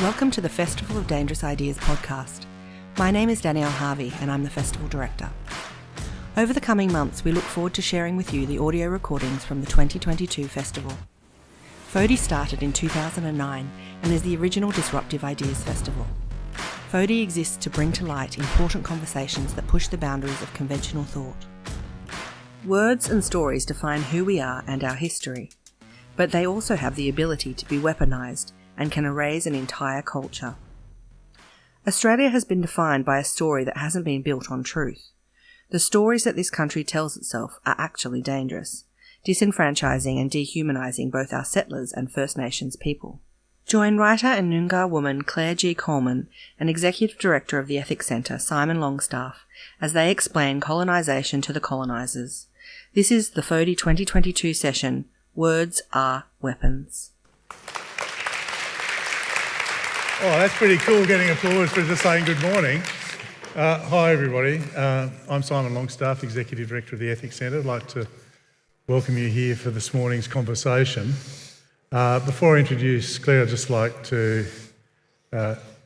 Welcome to the Festival of Dangerous Ideas podcast. My name is Danielle Harvey and I'm the Festival Director. Over the coming months, we look forward to sharing with you the audio recordings from the 2022 festival. FODI started in 2009 and is the original Disruptive Ideas Festival. FODI exists to bring to light important conversations that push the boundaries of conventional thought. Words and stories define who we are and our history, but they also have the ability to be weaponised and can erase an entire culture. Australia has been defined by a story that hasn't been built on truth. The stories that this country tells itself are actually dangerous, disenfranchising and dehumanising both our settlers and First Nations people. Join writer and Noongar woman Claire G. Coleman and Executive Director of the Ethics Centre, Simon Longstaff, as they explain colonisation to the colonisers. This is the FODI 2022 session, Words Are Weapons. Oh, that's pretty cool, getting applause for just saying good morning. Hi, everybody. I'm Simon Longstaff, Executive Director of the Ethics Centre. I'd like to welcome you here for this morning's conversation. Before I introduce Claire, I'd just like to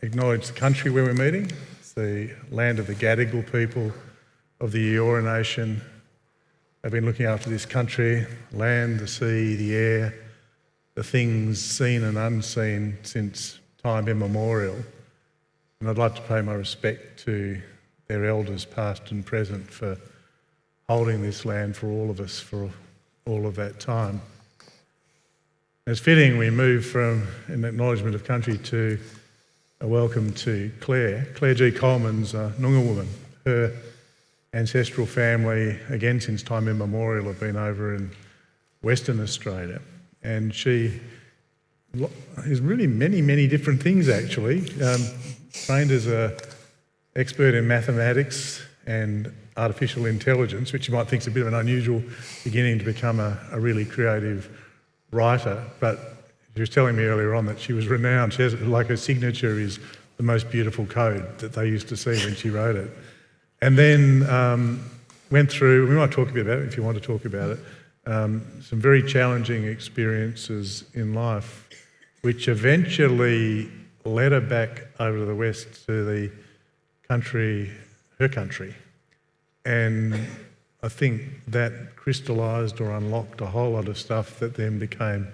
acknowledge the country where we're meeting. It's the land of the Gadigal people of the Eora Nation. They've been looking after this country, land, the sea, the air, the things seen and unseen since time immemorial, and I'd like to pay my respect to their elders past and present for holding this land for all of us for all of that time. It's fitting we move from an acknowledgement of country to a welcome to Claire. Claire G. Coleman's a Noongar woman. Her ancestral family, again since time immemorial, have been over in Western Australia, and she is really many different things actually. Trained as an expert in mathematics and artificial intelligence, which you might think is a bit of an unusual beginning to become a really creative writer, but she was telling me earlier on that she was renowned. She has, like, her signature is the most beautiful code that they used to see when she wrote it. And then went through, we might talk a bit about it if you want to talk about it, some very challenging experiences in life, which eventually led her back over to the West to the country, her country. And I think that crystallised or unlocked a whole lot of stuff that then became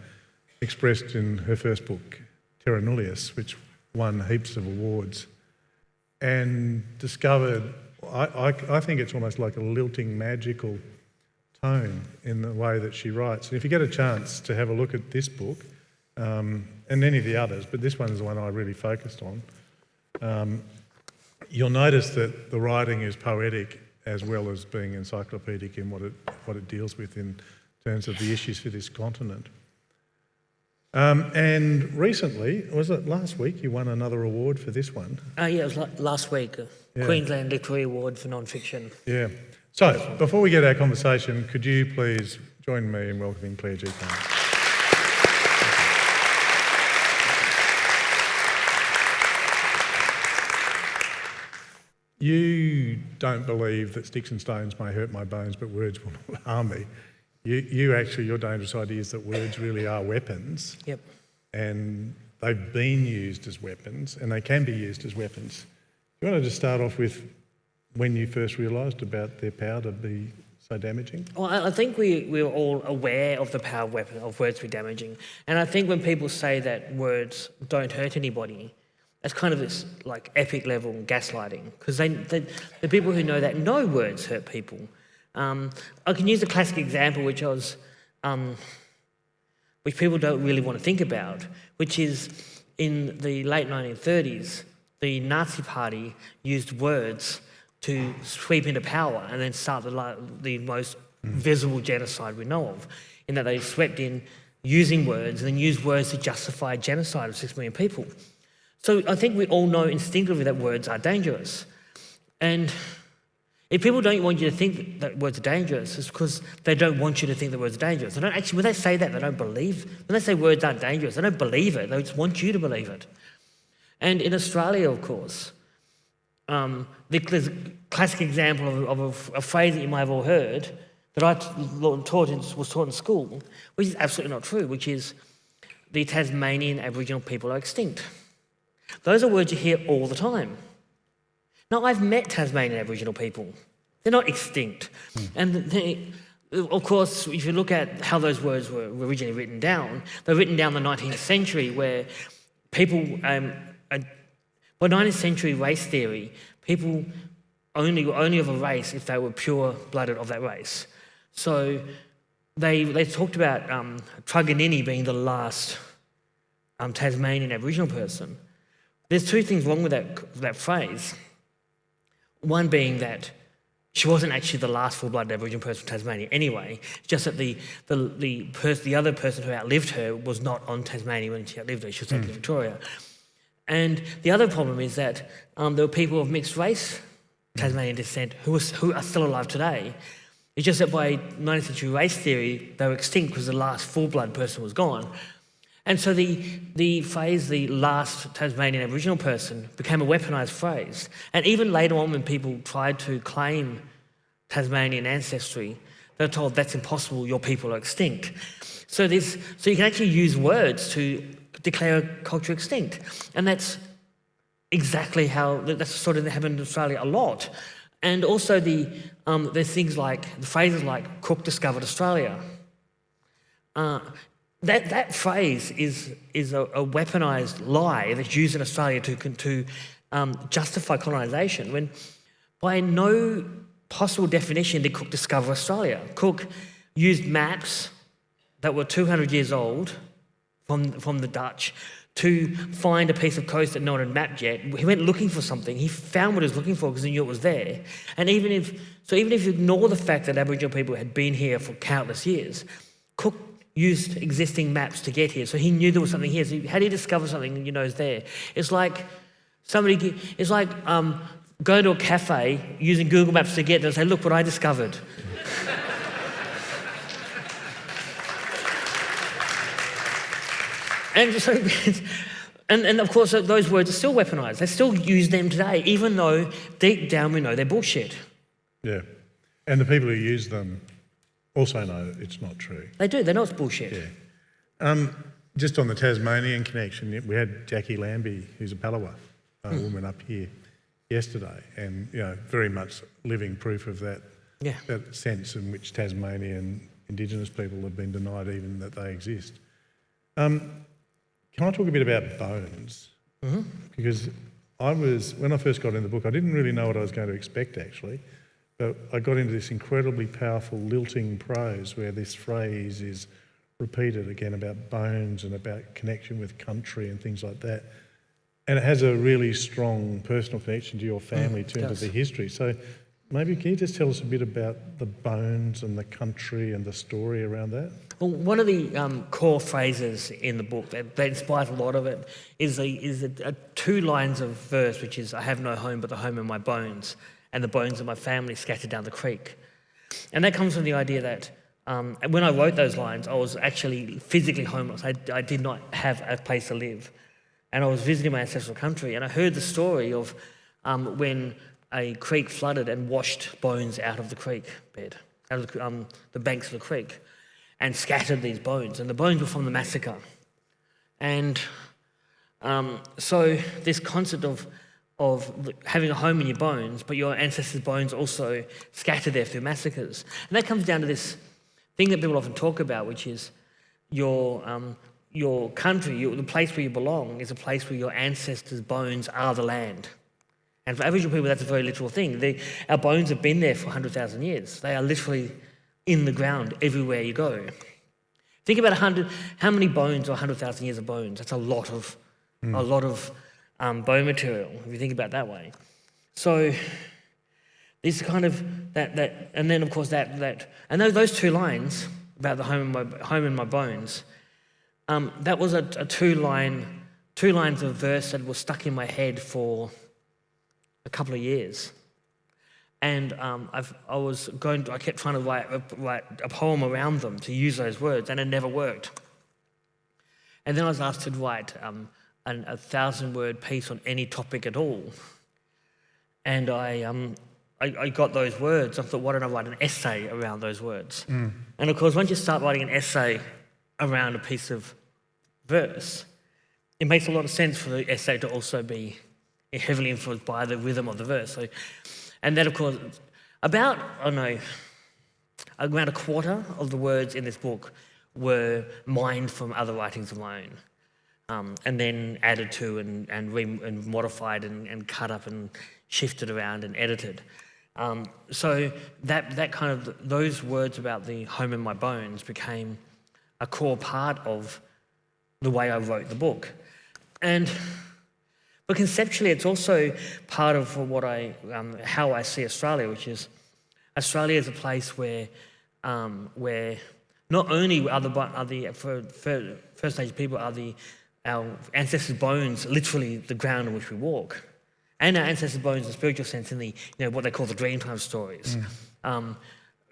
expressed in her first book, Terra Nullius, which won heaps of awards, and discovered, I think it's almost like a lilting, magical tone in the way that she writes. And if you get a chance to have a look at this book, and any of the others, but this one is the one I really focused on, you'll notice that the writing is poetic as well as being encyclopedic in what it deals with in terms of the issues for this continent. And recently, was it last week, you won another award for this one? Yeah, it was last week, Queensland Literary Award for Non-Fiction. Yeah. So, before we get our conversation, could you please join me in welcoming Claire G. Coleman? You don't believe that sticks and stones may hurt my bones, but words will not harm me. Your dangerous idea is that words really are weapons. Yep. And they've been used as weapons, and they can be used as weapons. Do you want to just start off with when you first realised about their power to be so damaging? Well, I think we're all aware of the power of words to be damaging. And I think when people say that words don't hurt anybody, it's kind of this like epic level gaslighting, because the people who know that know words hurt people. I can use a classic example which people don't really want to think about, which is in the late 1930s, the Nazi Party used words to sweep into power and then start the most visible genocide we know of, in that they swept in using words and then used words to justify genocide of 6 million people. So I think we all know instinctively that words are dangerous. And if people don't want you to think that words are dangerous, it's because they don't want you to think that words are dangerous. They don't actually, when they say that, they don't believe. When they say words aren't dangerous, they don't believe it. They just want you to believe it. And in Australia, of course, the classic example of a phrase that you might have all heard that was taught in school, which is absolutely not true, which is the Tasmanian Aboriginal people are extinct. those are words you hear all the time. Now, I've met Tasmanian Aboriginal people. They're not extinct. And of course, if you look at how those words were originally written down, they were written down in the 19th century where people, by 19th century race theory, people were only of a race if they were pure-blooded of that race. So they talked about Truganini being the last Tasmanian Aboriginal person. There's two things wrong with that phrase. One being that she wasn't actually the last full-blooded Aboriginal person from Tasmania anyway. It's just that the other person who outlived her was not on Tasmania when she outlived her. She was taken to Victoria. And the other problem is that there were people of mixed race Tasmanian descent who are still alive today. It's just that by 19th century race theory, they were extinct because the last full-blood person was gone. And so the phrase, the last Tasmanian Aboriginal person, became a weaponised phrase. And even later on when people tried to claim Tasmanian ancestry, they were told that's impossible, your people are extinct. So you can actually use words to declare a culture extinct. And that's exactly that's sort of happened in Australia a lot. And also there's things like, the phrases like Cook discovered Australia. That phrase is a weaponised lie that's used in Australia to justify colonisation, when by no possible definition did Cook discover Australia. Cook used maps that were 200 years old from the Dutch to find a piece of coast that no one had mapped yet. He went looking for something. He found what he was looking for because he knew it was there. And even if you ignore the fact that Aboriginal people had been here for countless years, Cook used existing maps to get here. So he knew there was something here. So how do you discover something you know is there? It's like going to a cafe using Google Maps to get there and say, look what I discovered. And of course, those words are still weaponised. They still use them today, even though deep down we know they're bullshit. Yeah. And the people who use them also know it's not true. They do. They know it's bullshit. Yeah. Just on the Tasmanian connection, we had Jackie Lambie, who's a Palawa woman, up here yesterday, and very much living proof of that sense in which Tasmanian Indigenous people have been denied even that they exist. Can I talk a bit about bones? Mm-hmm. Because when I first got into the book, I didn't really know what I was going to expect, actually. But I got into this incredibly powerful lilting prose where this phrase is repeated again about bones and about connection with country and things like that. And it has a really strong personal connection to your family in terms of the history. So maybe can you just tell us a bit about the bones and the country and the story around that? Well, one of the core phrases in the book that inspires a lot of it is two lines of verse, which is, I have no home but the home in my bones, and the bones of my family scattered down the creek. And that comes from the idea that when I wrote those lines, I was actually physically homeless. I did not have a place to live. And I was visiting my ancestral country, and I heard the story of when a creek flooded and washed bones out of the creek bed, out of the banks of the creek, and scattered these bones. And the bones were from the massacre. And so this concept of having a home in your bones, but your ancestors' bones also scattered there through massacres. And that comes down to this thing that people often talk about, which is your country, the place where you belong, is a place where your ancestors' bones are the land. And for Aboriginal people, that's a very literal thing. Our bones have been there for 100,000 years. They are literally in the ground everywhere you go. Think about how many bones are 100,000 years of bones. That's a lot of bone material, if you think about it that way. So this kind of that, and then of course that, and those two lines about the home in my bones. That was a two lines of verse that was stuck in my head for a couple of years, and I kept trying to write a poem around them to use those words, and it never worked. And then I was asked to write a 1,000-word piece on any topic at all, and I got those words. I thought, why don't I write an essay around those words? And of course, once you start writing an essay around a piece of verse, it makes a lot of sense for the essay to also be heavily influenced by the rhythm of the verse. So, and that, of course, around a quarter of the words in this book were mined from other writings of my own, and then added to and modified and cut up and shifted around and edited. So that kind of, those words about the home in my bones became a core part of the way I wrote the book. But conceptually, it's also part of what how I see Australia, which is Australia is a place where not only are for First Nations people our ancestors' bones literally the ground on which we walk, and our ancestors' bones in the spiritual sense in the what they call the Dreamtime stories.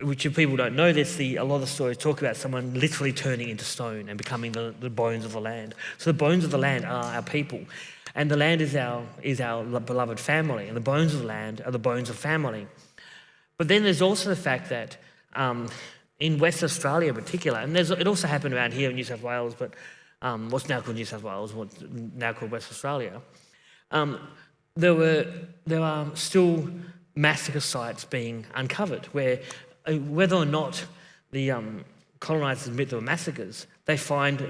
Which, if people don't know this, a lot of the stories talk about someone literally turning into stone and becoming the bones of the land. So the bones of the land are our people, and the land is our beloved family, and the bones of the land are the bones of family. But then there's also the fact that in West Australia in particular, and it also happened around here in New South Wales, but what's now called New South Wales, what's now called West Australia, there are still massacre sites being uncovered where whether or not the colonisers admit there were massacres, they find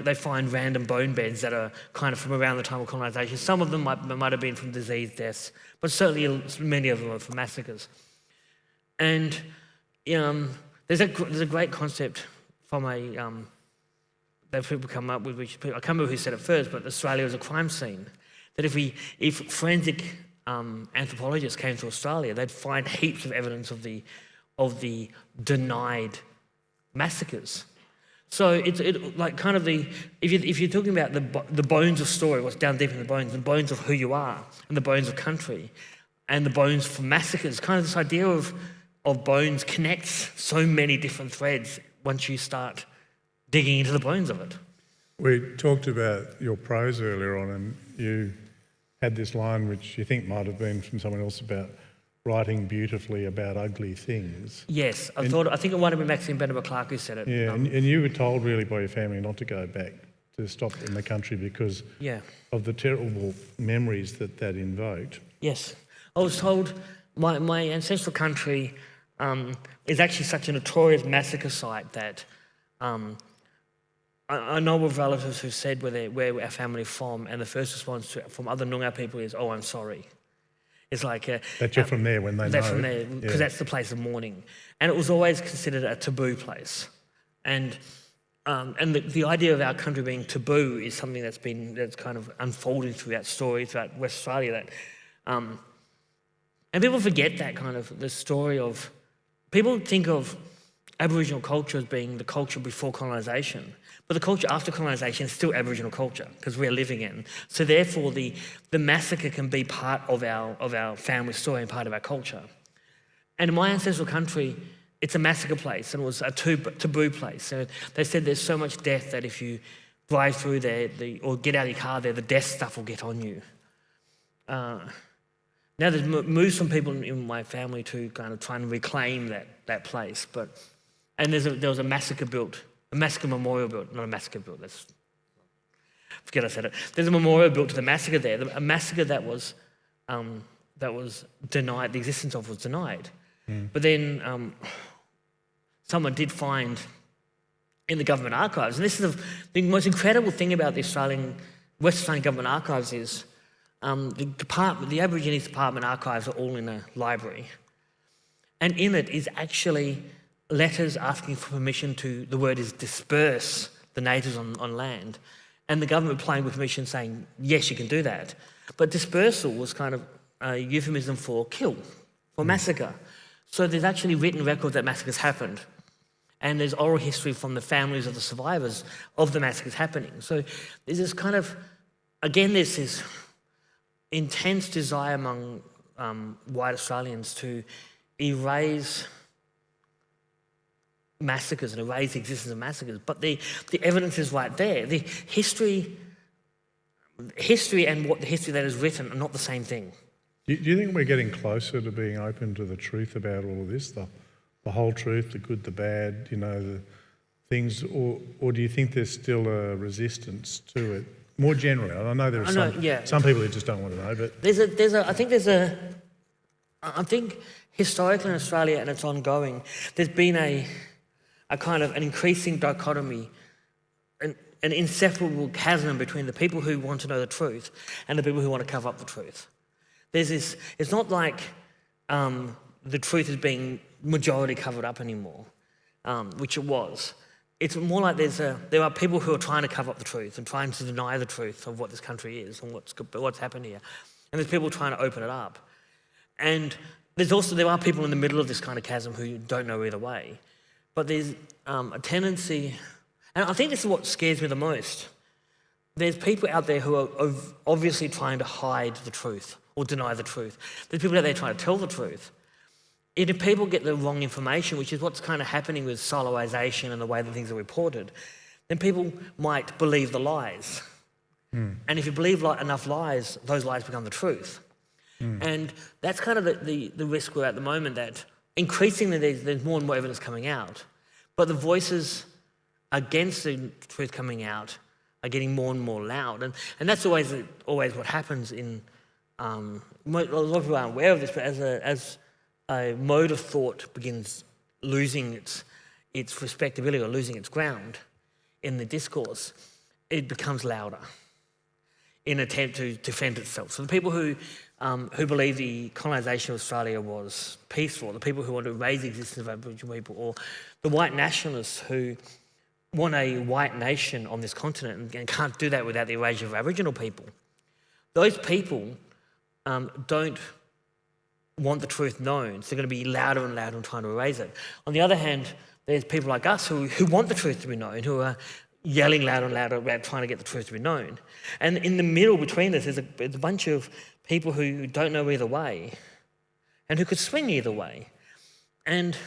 random bone beds that are kind of from around the time of colonisation. Some of them might have been from disease deaths, but certainly many of them are from massacres. And there's a great concept from that people come up with, which I can't remember who said it first, but Australia is a crime scene. That if forensic anthropologists came to Australia, they'd find heaps of evidence of the denied massacres. So it's like kind of if you're talking about the bones of story, what's down deep in the bones of who you are, and the bones of country, and the bones for massacres, kind of this idea of bones connects so many different threads once you start digging into the bones of it. We talked about your prose earlier on, and you had this line which you think might have been from someone else about writing beautifully about ugly things. Yes, I think it might have been Maxine Benjamin Clark who said it. Yeah, and you were told really by your family not to go back, to stop in the country because of the terrible memories that invoked. Yes, I was told my ancestral country is actually such a notorious massacre site that I know of relatives who said where our family are from, and the first response from other Noongar people is, "Oh, I'm sorry." It's like that you're from there when they know. They're from there because that's the place of mourning, and it was always considered a taboo place, and the idea of our country being taboo is something that's kind of unfolding through that story throughout West Australia. That and people forget that kind of the story of people think of Aboriginal culture as being the culture before colonisation. But the culture after colonisation is still Aboriginal culture because we're living in. So therefore, the massacre can be part of our family story and part of our culture. And in my ancestral country, it's a massacre place, and it was a taboo place. So they said there's so much death that if you drive through there or get out of your car there, the death stuff will get on you. Now there's moves from people in my family to kind of try and reclaim that place, and there was a massacre built. A massacre memorial built, not a massacre built, forget I said it. There's a memorial built to the massacre there, a massacre that was denied, the existence of was denied. But then someone did find in the government archives, and this is the most incredible thing about the West Australian government archives is the Aborigines Department archives are all in a library. And in it is actually letters asking for permission the word is disperse the natives on land, and the government applying with permission saying, yes, you can do that. But dispersal was kind of a euphemism for kill, for massacre. So there's actually written record that massacres happened, and there's oral history from the families of the survivors of the massacres happening. So there's this kind of, again, there's this intense desire among white Australians to erase massacres and erase the existence of massacres, but the evidence is right there. The history and what the history that is written are not the same thing. Do you think we're getting closer to being open to the truth about all of this, the whole truth, the good, the bad, the things, or do you think there's still a resistance to it? more generally? I know there are some people who just don't want to know, but I think historically in Australia, and it's ongoing, there's been a kind of an increasing dichotomy, an inseparable chasm between the people who want to know the truth and the people who want to cover up the truth. There's this, it's not like the truth is being majority covered up anymore, which it was. It's more like there are people who are trying to cover up the truth and trying to deny the truth of what this country is and what's happened here. And there's people trying to open it up. And there are people in the middle of this kind of chasm who don't know either way. But there's a tendency, and I think this is what scares me the most. There's people out there who are obviously trying to hide the truth or deny the truth. There's people out there trying to tell the truth. And if people get the wrong information, which is what's kind of happening with soloisation and the way that things are reported, then people might believe the lies. And if you believe enough lies, those lies become the truth. And that's kind of the risk we're at the moment, that increasingly there's more and more evidence coming out, but the voices against the truth coming out are getting more and more loud. And that's always what happens in, a lot of people aren't aware of this, but as a mode of thought begins losing its respectability or losing its ground in the discourse, it becomes louder in an attempt to defend itself. So the people who believe the colonisation of Australia was peaceful, the people who want to raise the existence of Aboriginal people, or the white nationalists who want a white nation on this continent and can't do that without the erasure of Aboriginal people, those people don't want the truth known, so they're going to be louder and louder and trying to erase it. On the other hand, there's people like us who want the truth to be known, who are yelling louder and louder about trying to get the truth to be known. And in the middle between us is a bunch of people who don't know either way and who could swing either way. And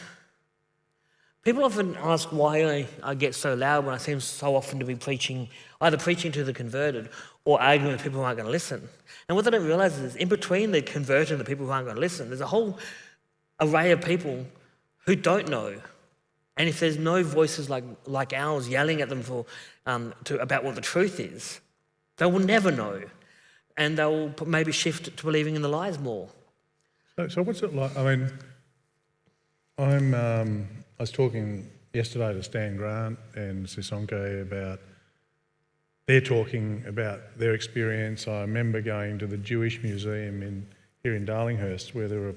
people often ask why I get so loud when I seem so often to be either preaching to the converted or arguing with people who aren't going to listen. And what they don't realise is in between the converted and the people who aren't going to listen, there's a whole array of people who don't know. And if there's no voices like ours yelling at them about what the truth is, they will never know. And they'll maybe shift to believing in the lies more. So what's it like? I mean, I was talking yesterday to Stan Grant and Sisonke about, they're talking about their experience. I remember going to the Jewish Museum here in Darlinghurst, where there were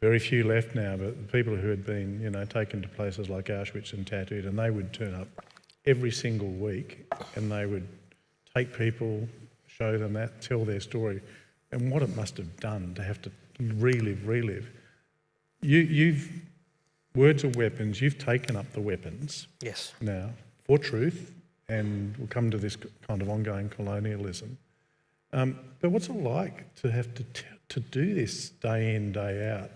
very few left now, but the people who had been, taken to places like Auschwitz and tattooed, and they would turn up every single week and they would take people, show them that, tell their story, and what it must have done to have to relive. You've words are weapons. You've taken up the weapons. Yes. Now for truth, and we'll come to this kind of ongoing colonialism. But what's it like to have to do this day in, day out?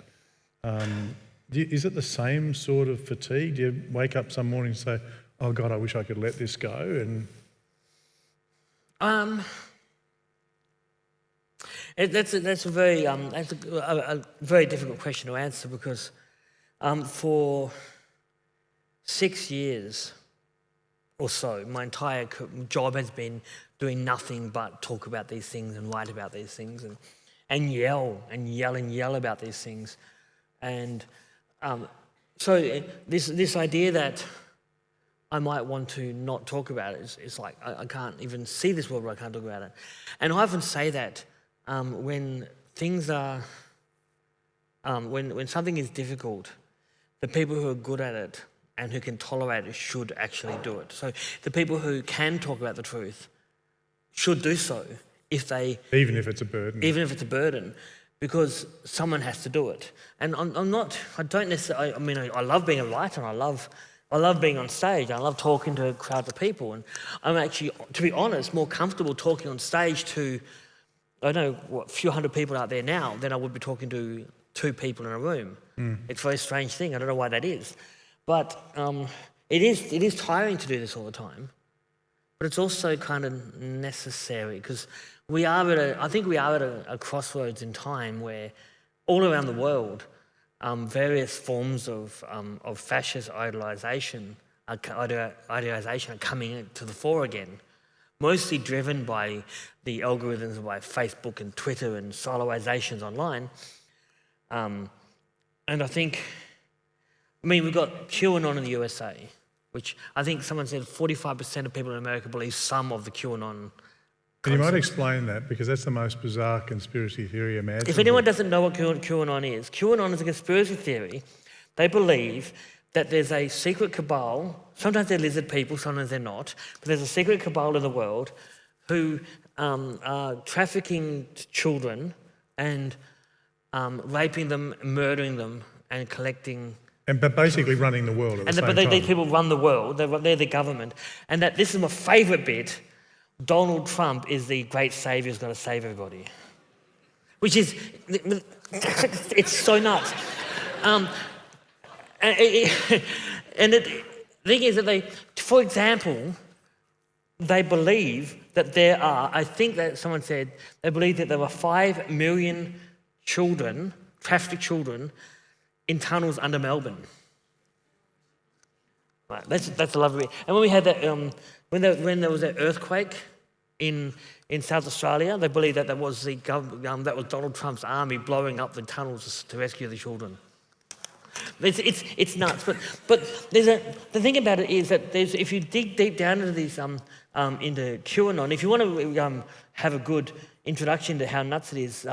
Is it the same sort of fatigue? Do you wake up some morning and say, "Oh God, I wish I could let this go"? And that's a very difficult question to answer, because for 6 years or so, my entire job has been doing nothing but talk about these things and write about these things and yell about these things. And so this idea that I might want to not talk about it is like I can't even see this world where I can't talk about it. And I often say that when things are, when something is difficult, the people who are good at it and who can tolerate it should actually do it. So the people who can talk about the truth should do so even if it's a burden, because someone has to do it. And I don't necessarily, I love being a writer, and I love being on stage. I love talking to crowds of people, and I'm actually, to be honest, more comfortable talking on stage to, I don't know, a few hundred people out there now than I would be talking to 2 people in a room. It's a very strange thing. I don't know why that is. But it is tiring to do this all the time. But it's also kind of necessary, because I think we are at a crossroads in time where all around the world, various forms of fascist idealisation are coming to the fore again. mostly driven by the algorithms by Facebook and Twitter and siloizations online. And I think, we've got QAnon in the USA, which I think someone said 45% of people in America believe some of the QAnon. And you might explain that, because that's the most bizarre conspiracy theory imaginable. If anyone doesn't know what QAnon is a conspiracy theory. They believe that there's a secret cabal, sometimes they're lizard people, sometimes they're not, but there's a secret cabal in the world who are trafficking children and raping them, murdering them, and collecting. But basically running the world at the same time. But these people run the world, they're the government. And that this is my favourite bit, Donald Trump is the great saviour who's going to save everybody. Which is, it's so nuts. And the thing is that they, for example, they believe that there are, I think that someone said, they believe that there were 5 million children, trafficked children, in tunnels under Melbourne. Right, that's a lovely bit. And when we had that, when there was that earthquake in South Australia, they believe that that was that was Donald Trump's army blowing up the tunnels to rescue the children. It's nuts, but the thing about it is that if you dig deep down into these into QAnon, if you want to have a good introduction to how nuts it is,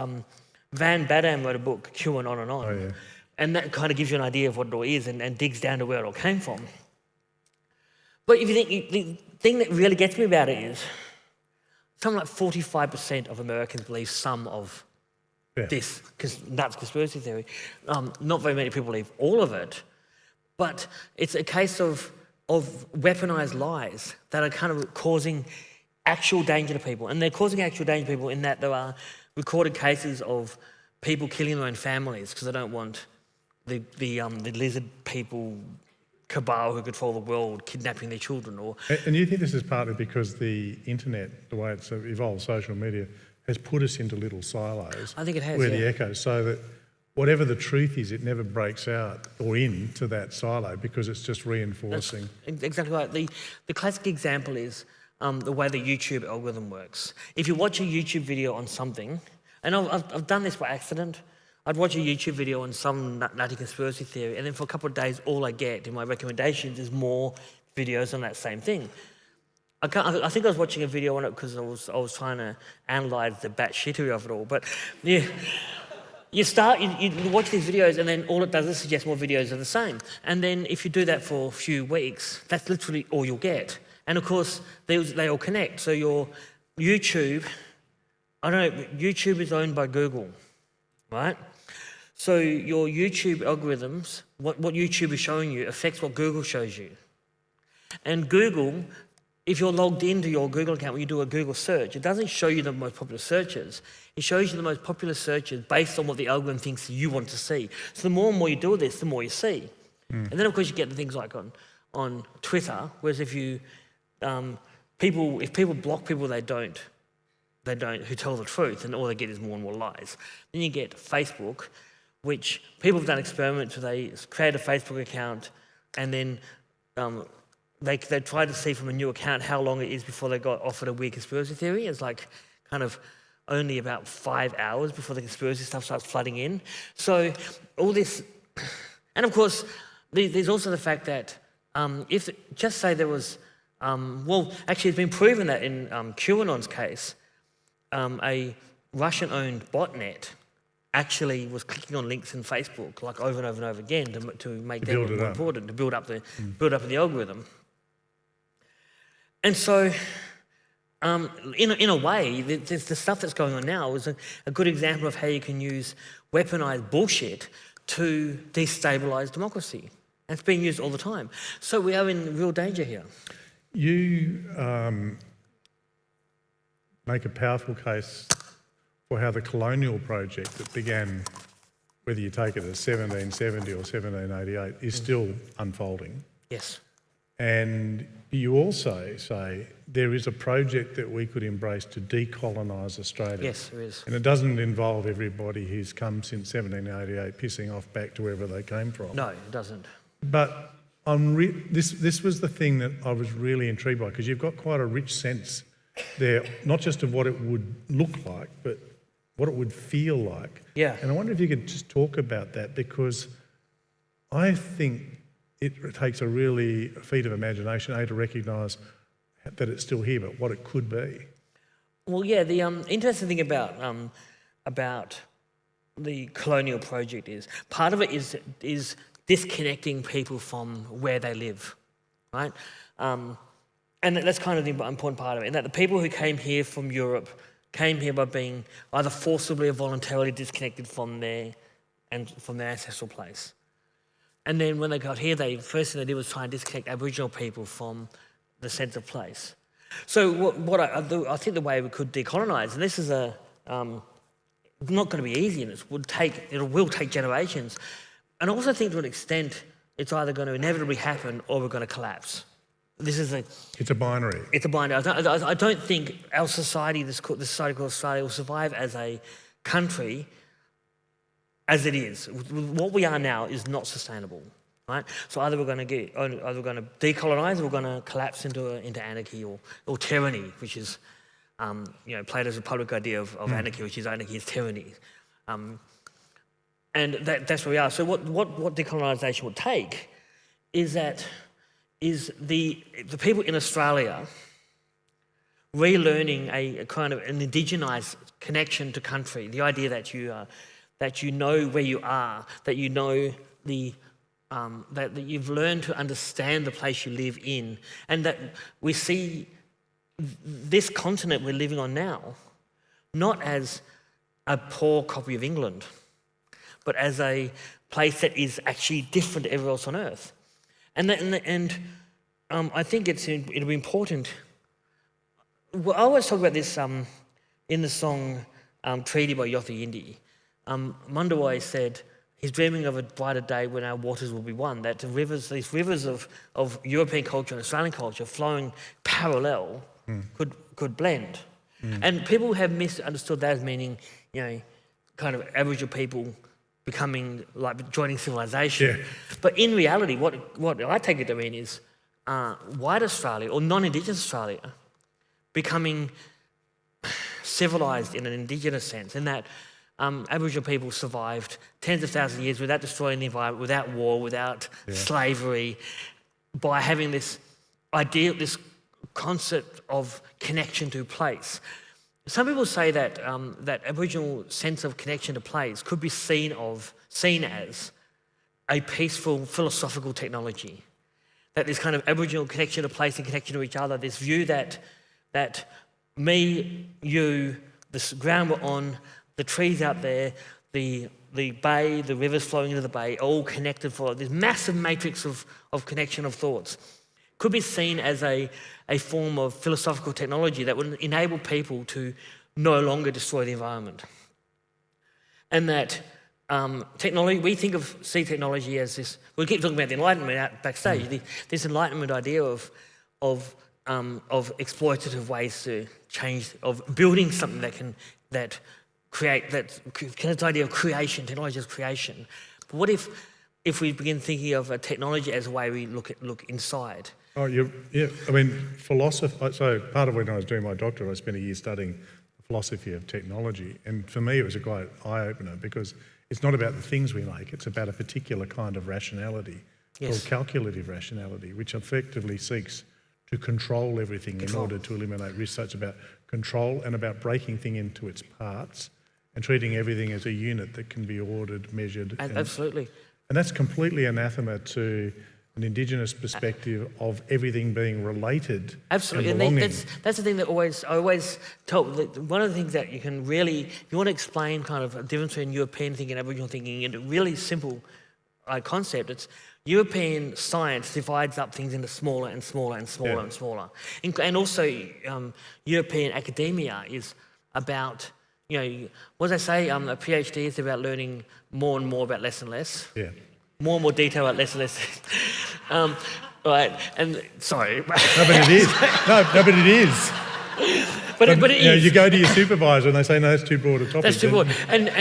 Van Badam wrote a book, QAnon and On, Oh, yeah. and that kind of gives you an idea of what it all is and digs down to where it all came from. But if you think the thing that really gets me about it is something like 45% of Americans believe some of this nuts conspiracy theory. Not very many people believe all of it, but it's a case of weaponised lies that are kind of causing actual danger to people. And they're causing actual danger to people in that there are recorded cases of people killing their own families because they don't want the lizard people cabal who control the world kidnapping their children. And you think this is partly because the internet, the way it's evolved, social media, has put us into little silos. I think it has, where the echoes, so that whatever the truth is, it never breaks out or into that silo because it's just reinforcing. That's exactly right. The classic example is the way the YouTube algorithm works. If you watch a YouTube video on something, and I've done this by accident, I'd watch a YouTube video on some nutty conspiracy theory, and then for a couple of days, all I get in my recommendations is more videos on that same thing. I think I was watching a video on it because I was trying to analyse the batshittery of it all. But yeah, you watch these videos, and then all it does is suggest more videos of the same. And then if you do that for a few weeks, that's literally all you'll get. And of course, they all connect. So your YouTube, YouTube is owned by Google, right? So your YouTube algorithms, what YouTube is showing you affects what Google shows you. And Google, if you're logged into your Google account, when you do a Google search, it doesn't show you the most popular searches. It shows you the most popular searches based on what the algorithm thinks you want to see. So the more and more you do this, the more you see. And then, of course, you get the things like on Twitter, whereas if people block people they don't, who tell the truth, and all they get is more and more lies. Then you get Facebook, which people have done experiments where they create a Facebook account and then they try to see from a new account how long it is before they got offered a weird conspiracy theory. It's like kind of only about 5 hours before the conspiracy stuff starts flooding in. So all this, and of course, there's also the fact that just say there was, actually it's been proven that in QAnon's case, a Russian-owned botnet actually was clicking on links in Facebook like over and over and over again to make them more important, to build up the algorithm. And so, in a way, the stuff that's going on now is a good example of how you can use weaponized bullshit to destabilise democracy. And it's being used all the time. So we are in real danger here. You make a powerful case for how the colonial project that began, whether you take it as 1770 or 1788, is still unfolding. Yes. And you also say there is a project that we could embrace to decolonise Australia. Yes, there is. And it doesn't involve everybody who's come since 1788 pissing off back to wherever they came from. No, it doesn't. But this was the thing that I was really intrigued by, because you've got quite a rich sense there, not just of what it would look like, but what it would feel like. Yeah. And I wonder if you could just talk about that, because I think it takes a really feat of imagination, to recognise that it's still here, but what it could be. Well, yeah, the interesting thing about the colonial project is part of it is disconnecting people from where they live, right? And that's kind of the important part of it, and that the people who came here from Europe came here by being either forcibly or voluntarily disconnected from their ancestral place. And then when they got here, first thing they did was try and disconnect Aboriginal people from the sense of place. So I think the way we could decolonise, and this is not going to be easy, and it will take generations. And I also think to an extent it's either going to inevitably happen or we're going to collapse. It's a binary. It's a binary. I don't think our society, this society called Australia, will survive as a country as it is. What we are now is not sustainable, right? So either we're going to decolonise, or we're going to collapse into anarchy or tyranny, which is Plato's Republic idea of anarchy, which is anarchy is tyranny. And that's where we are. So what decolonisation would take is the people in Australia relearning a kind of an indigenised connection to country, the idea that you know where you are, that you know that you've learned to understand the place you live in, and that we see this continent we're living on now not as a poor copy of England, but as a place that is actually different to everywhere else on earth. And I think it'll be important. Well, I always talk about this in the song Treaty by Yothu Yindi. Mundawai said he's dreaming of a brighter day when our waters will be one, that these rivers of European culture and Australian culture flowing parallel could blend. And people have misunderstood that as meaning, kind of Aboriginal people becoming like joining civilization. Yeah. But in reality, what I take it to mean is white Australia or non-Indigenous Australia becoming civilised in an Indigenous sense, in that Aboriginal people survived tens of thousands of years without destroying the environment, without war, without slavery, by having this idea, this concept of connection to place. Some people say that that Aboriginal sense of connection to place could be seen as a peaceful philosophical technology. That this kind of Aboriginal connection to place and connection to each other, this view that me, you, this ground we're on, the trees out there, the bay, the rivers flowing into the bay, all connected for this massive matrix of connection of thoughts, could be seen as a form of philosophical technology that would enable people to no longer destroy the environment. And that technology, we see technology as this, we keep talking about the Enlightenment out backstage, this Enlightenment idea of exploitative ways to change, of building something that this idea of creation, technology as creation. But what if we begin thinking of a technology as a way we look inside? Oh, yeah. I mean, philosophy. So part of when I was doing my doctorate, I spent a year studying the philosophy of technology, and for me, it was a great eye-opener, because it's not about the things we make; it's about a particular kind of rationality called calculative rationality, which effectively seeks to control everything in order to eliminate risk. So it's about control and about breaking things into its parts and treating everything as a unit that can be ordered, measured. Absolutely. And that's completely anathema to an Indigenous perspective of everything being related. Absolutely, and that's the thing that I always tell. One of the things that you can really, if you want to explain kind of a difference between European thinking and Aboriginal thinking in a really simple concept, it's European science divides up things into smaller and smaller and smaller and smaller. And also European academia is about, what they say, a PhD is about learning more and more about less and less. Yeah. More and more detail about less and less. Right, and sorry. No, but it is. No, but it is. But it is. You go to your supervisor and they say, no, that's too broad a topic. That's too broad. And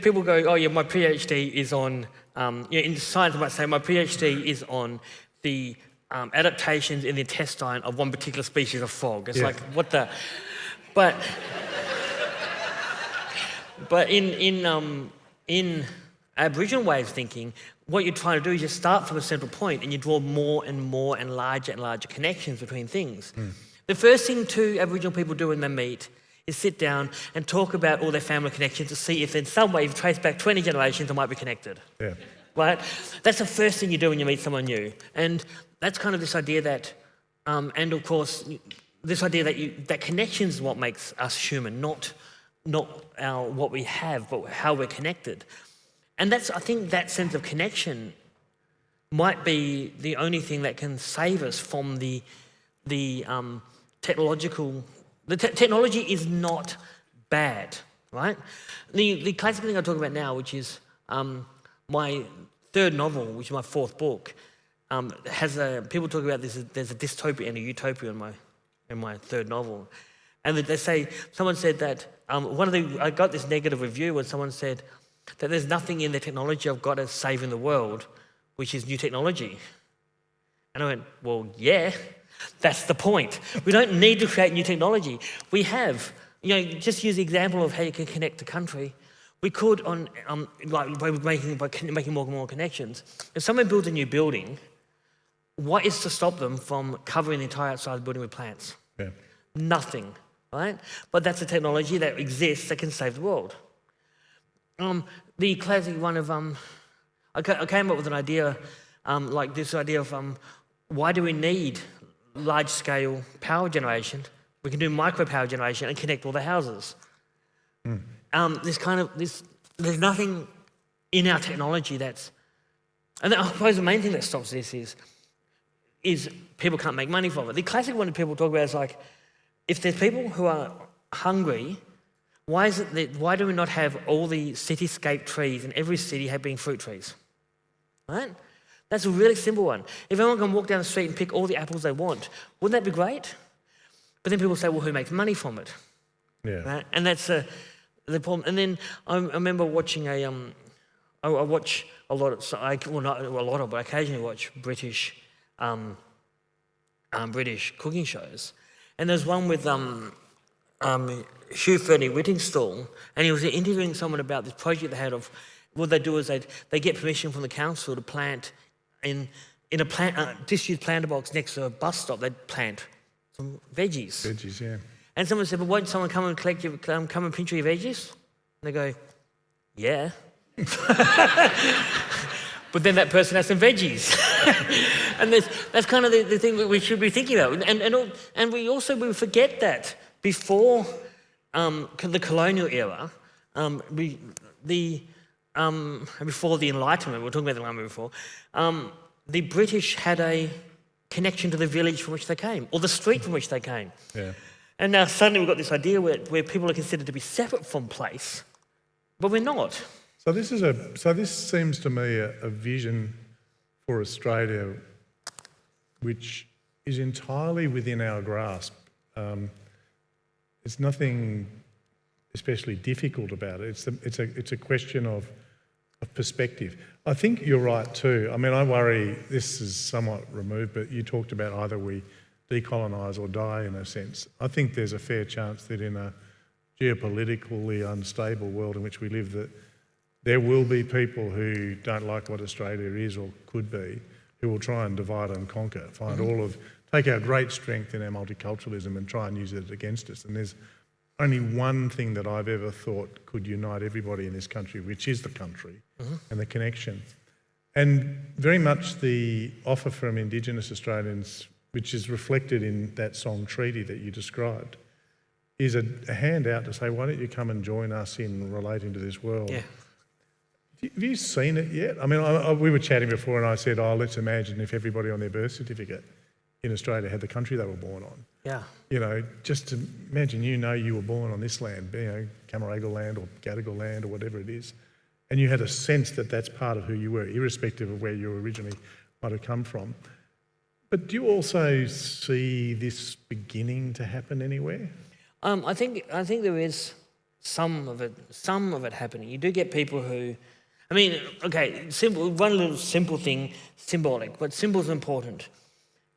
people go, oh yeah, my PhD is on, in science I might say my PhD is on the adaptations in the intestine of one particular species of frog. It's Yeah. like, what the... But in Aboriginal way of thinking, what you're trying to do is you start from a central point and you draw more and more and larger connections between things. The first thing two Aboriginal people do when they meet is sit down and talk about all their family connections to see if in some way, if you trace back 20 generations, they might be connected. Yeah. Right? That's the first thing you do when you meet someone new. And that's kind of this idea that, and of course, this idea that connections is what makes us human, not what we have, but how we're connected. And I think that sense of connection might be the only thing that can save us from the technological... technology is not bad, right? The classic thing I talk about now, which is my third novel, which is my fourth book, people talk about this. There's a dystopia and a utopia in my third novel, and they say someone said that I got this negative review when someone said that there's nothing in the technology I've got as saving the world, which is new technology. And I went, well, yeah, that's the point. We don't need to create new technology. We have, just use the example of how you can connect a country. We could by making more and more connections. If someone builds a new building, what is to stop them from covering the entire outside of the building with plants? Yeah. Nothing, right? But that's a technology that exists that can save the world. The classic one of, I came up with an idea, like this idea of why do we need large-scale power generation? We can do micro power generation and connect all the houses. There's nothing in our technology that's, and I suppose the main thing that stops this is people can't make money from it. The classic one that people talk about is like, if there's people who are hungry, why do we not have all the cityscape trees in every city being fruit trees? Right? That's a really simple one. If everyone can walk down the street and pick all the apples they want, wouldn't that be great? But then people say, well, who makes money from it? Yeah. Right? And that's the problem. And then I remember watching I watch a lot of, but I occasionally watch British cooking shows. And there's one with Hugh Fernie-Whittingstall, and he was interviewing someone about this project they had of what they do is they get permission from the council to plant in a disused planter box next to a bus stop. They'd plant some veggies. Veggies, yeah. And someone said, "But won't someone come and come and pinch your veggies?" And they go, "Yeah." But then that person has some veggies. And that's kind of the thing that we should be thinking about. And we forget that before the colonial era, before the Enlightenment, we were talking about the Enlightenment before, the British had a connection to the village from which they came, or the street from which they came. Yeah. And now suddenly we've got this idea where people are considered to be separate from place, but we're not. So this seems to me a vision for Australia which is entirely within our grasp. There's nothing especially difficult about it. It's a question of perspective. I think you're right too. I mean, I worry, this is somewhat removed, but you talked about either we decolonise or die in a sense. I think there's a fair chance that in a geopolitically unstable world in which we live, that there will be people who don't like what Australia is or could be, who will try and divide and conquer, take our great strength in our multiculturalism and try and use it against us. And there's only one thing that I've ever thought could unite everybody in this country, which is the country and the connection. And very much the offer from Indigenous Australians, which is reflected in that song Treaty that you described, is a handout to say, why don't you come and join us in relating to this world? Yeah. Have you seen it yet? I mean, we were chatting before and I said, let's imagine if everybody on their birth certificate in Australia had the country they were born on. Yeah. Just to imagine you were born on this land, Camaragal land or Gadigal land or whatever it is, and you had a sense that that's part of who you were, irrespective of where you originally might have come from. But do you also see this beginning to happen anywhere? I think there is some of it happening. You do get people who, one little simple thing, symbolic, but symbols are important.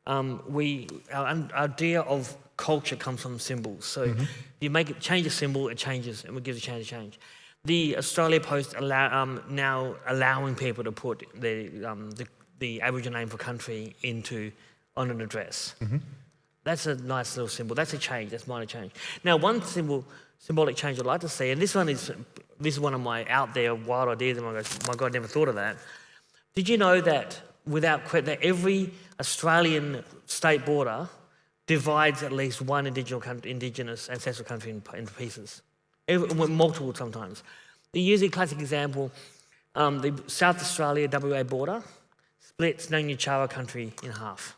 our idea of culture comes from symbols. So if you change a symbol, it changes, and it gives a change. The Australia Post now allowing people to put the Aboriginal name for country on an address. That's a nice little symbol. That's a change. That's minor change. Now, one symbolic change I'd like to see, and this is one of my out there wild ideas, and I go, my God, I never thought of that. Did you know that that every Australian state border divides at least one Indigenous ancestral country into pieces? Multiple sometimes. The usually classic example, the South Australia WA border splits Noongar country in half.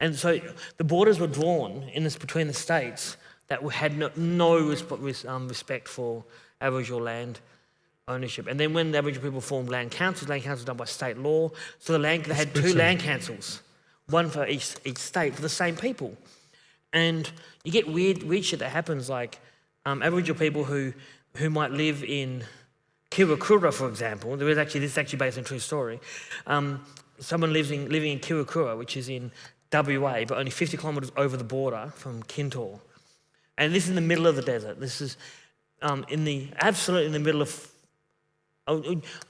And so the borders were drawn between the states that had no respect for Aboriginal land ownership. And then when the Aboriginal people formed land councils done by state law, so they had two land councils, one for each state for the same people. And you get weird shit that happens, like Aboriginal people who might live in Kiwakura, for example. This is actually based on a true story. Someone living in Kiwakura, which is in WA, but only 50 kilometres over the border from Kintor. And this is in the middle of the desert. This is absolutely in the middle of...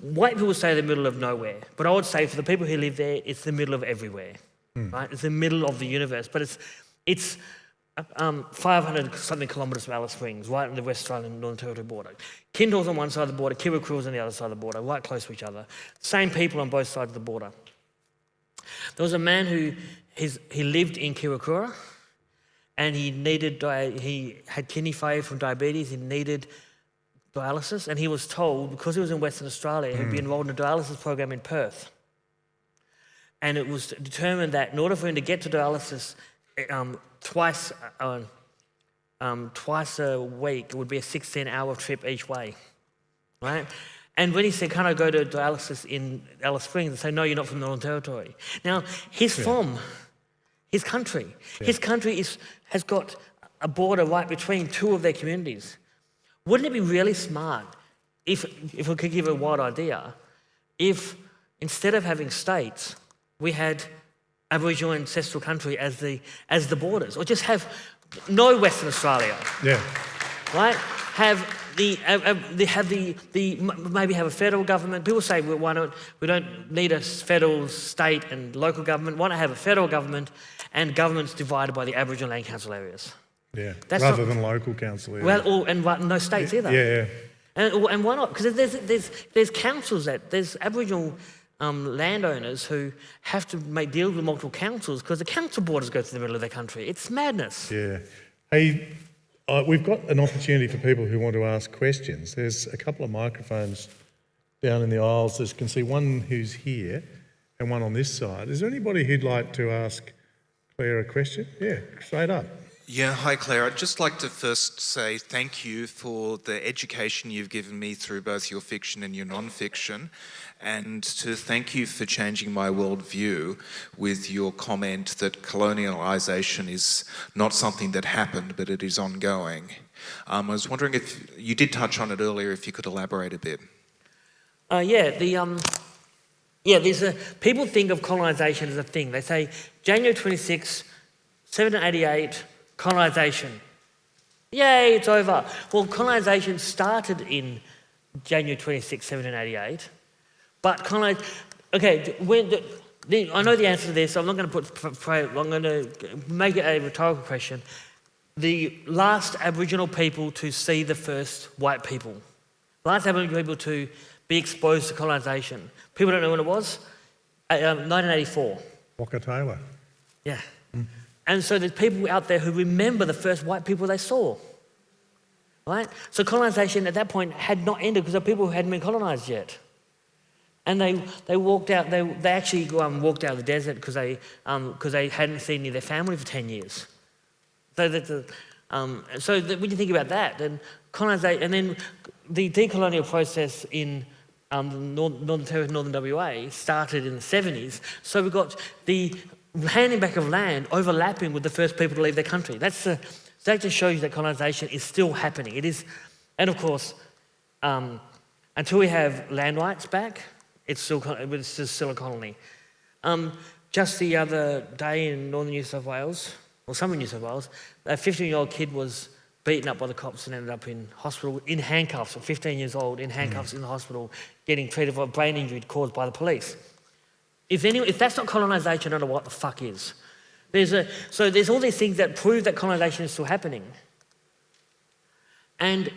white people say the middle of nowhere, but I would say for the people who live there, it's the middle of everywhere, right? It's the middle of the universe, but it's 500 something kilometres from Alice Springs, right on the West Australian Northern Territory border. Kintor's on one side of the border, Kiwakura's on the other side of the border, right close to each other. Same people on both sides of the border. There was a man who he lived in Kiwakura, and he had kidney failure from diabetes. He needed dialysis, and he was told, because he was in Western Australia, he'd be enrolled in a dialysis program in Perth. And it was determined that in order for him to get to dialysis twice a week, it would be a 16-hour trip each way, right? And when he said, can I go to dialysis in Alice Springs? They say, no, you're not from the Northern Territory. Now, he's from his country. Yeah. His country has got a border right between two of their communities. Wouldn't it be really smart if we could give a wild idea, if instead of having states, we had Aboriginal ancestral country as the borders, or just have no Western Australia. Yeah. Right? Maybe have a federal government. People say, well, why not? We don't need a federal, state, and local government. Why not have a federal government and governments divided by the Aboriginal land council areas? Yeah. Rather than local council areas. Well, and no states either. Yeah. And why not? Because there's councils there's Aboriginal landowners who have to make deals with multiple councils because the council borders go through the middle of their country. It's madness. Yeah. Hey, we've got an opportunity for people who want to ask questions. There's a couple of microphones down in the aisles. You can see one who's here and one on this side. Is there anybody who'd like to ask Claire a question? Yeah, straight up. Yeah, hi Claire. I'd just like to first say thank you for the education you've given me through both your fiction and your non-fiction, and to thank you for changing my worldview with your comment that colonialisation is not something that happened, but it is ongoing. I was wondering if you did touch on it earlier, if you could elaborate a bit. People think of colonisation as a thing. They say January 26, 1788. Colonisation. Yay, it's over. Well, colonisation started in January 26, 1788. But I know the answer to this, so I'm not going to I'm going to make it a rhetorical question. The last Aboriginal people to see the first white people. Last Aboriginal people to be exposed to colonisation. People don't know when it was. 1984. Walker Taylor. Yeah. And so there's people out there who remember the first white people they saw, right? So colonisation at that point had not ended because there were people who hadn't been colonised yet. And they walked out, they actually walked out of the desert because they hadn't seen any of their family for 10 years. So when you think about that, then colonisation, and then the decolonial process in Northern Territory, Northern WA started in the 70s. So we got the handing back of land overlapping with the first people to leave their country. That just shows you that colonisation is still happening. It is, and of course, until we have land rights back, it's still a colony. Just the other day in northern New South Wales, or some in New South Wales, a 15-year-old kid was beaten up by the cops and ended up in hospital in handcuffs, or 15 years old, in handcuffs in the hospital, getting treated for a brain injury caused by the police. If that's not colonisation, I don't know what the fuck is. So there's all these things that prove that colonisation is still happening. And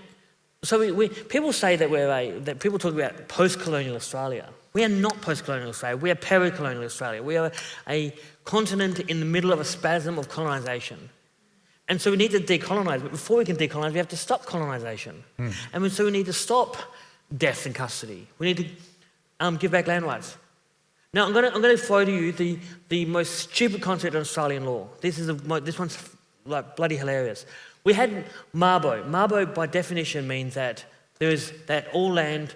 so people say that people talk about post-colonial Australia. We are not post-colonial Australia, we are peri-colonial Australia. We are a continent in the middle of a spasm of colonisation. And so we need to decolonise, but before we can decolonise, we have to stop colonisation. And so we need to stop death in custody. We need to give back land rights. Now, I'm going to throw to you the most stupid concept in Australian law. This one's like bloody hilarious. We had Mabo. Mabo, by definition, means that all land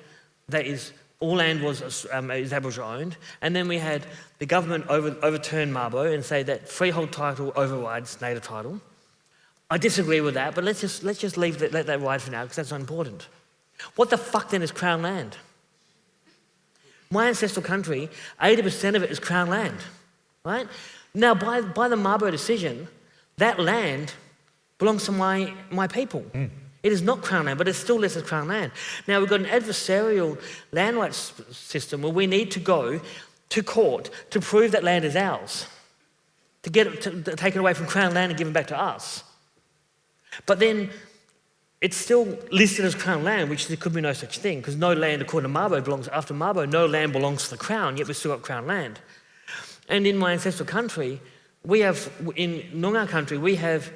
was Aboriginal owned, and then we had the government overturn Mabo and say that freehold title overrides native title. I disagree with that, but let's just let that ride for now because that's not important. What the fuck then is Crown land? My ancestral country, 80% of it is Crown land, right? Now, by the Mabo decision, that land belongs to my people. It is not Crown land, but it's still listed as Crown land. Now, we've got an adversarial land rights system where we need to go to court to prove that land is ours, to take it away from Crown land and give it back to us. But then it's still listed as Crown land, which there could be no such thing, because no land, according to Mabo, after Mabo, no land belongs to the Crown, yet we've still got Crown land. And in my ancestral country, in Noongar country, we have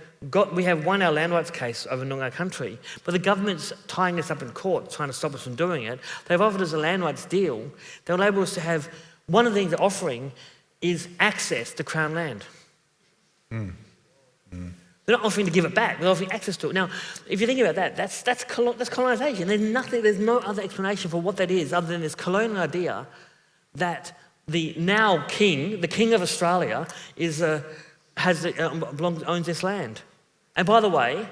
won our land rights case over Noongar country, but the government's tying us up in court, trying to stop us from doing it. They've offered us a land rights deal. They'll enable us to have, one of the things they're offering is access to Crown land. They're not offering to give it back, they're offering access to it. Now, if you think about that, that's colonisation. There's no other explanation for what that is other than this colonial idea that the now king, the king of Australia, owns this land. And by the way,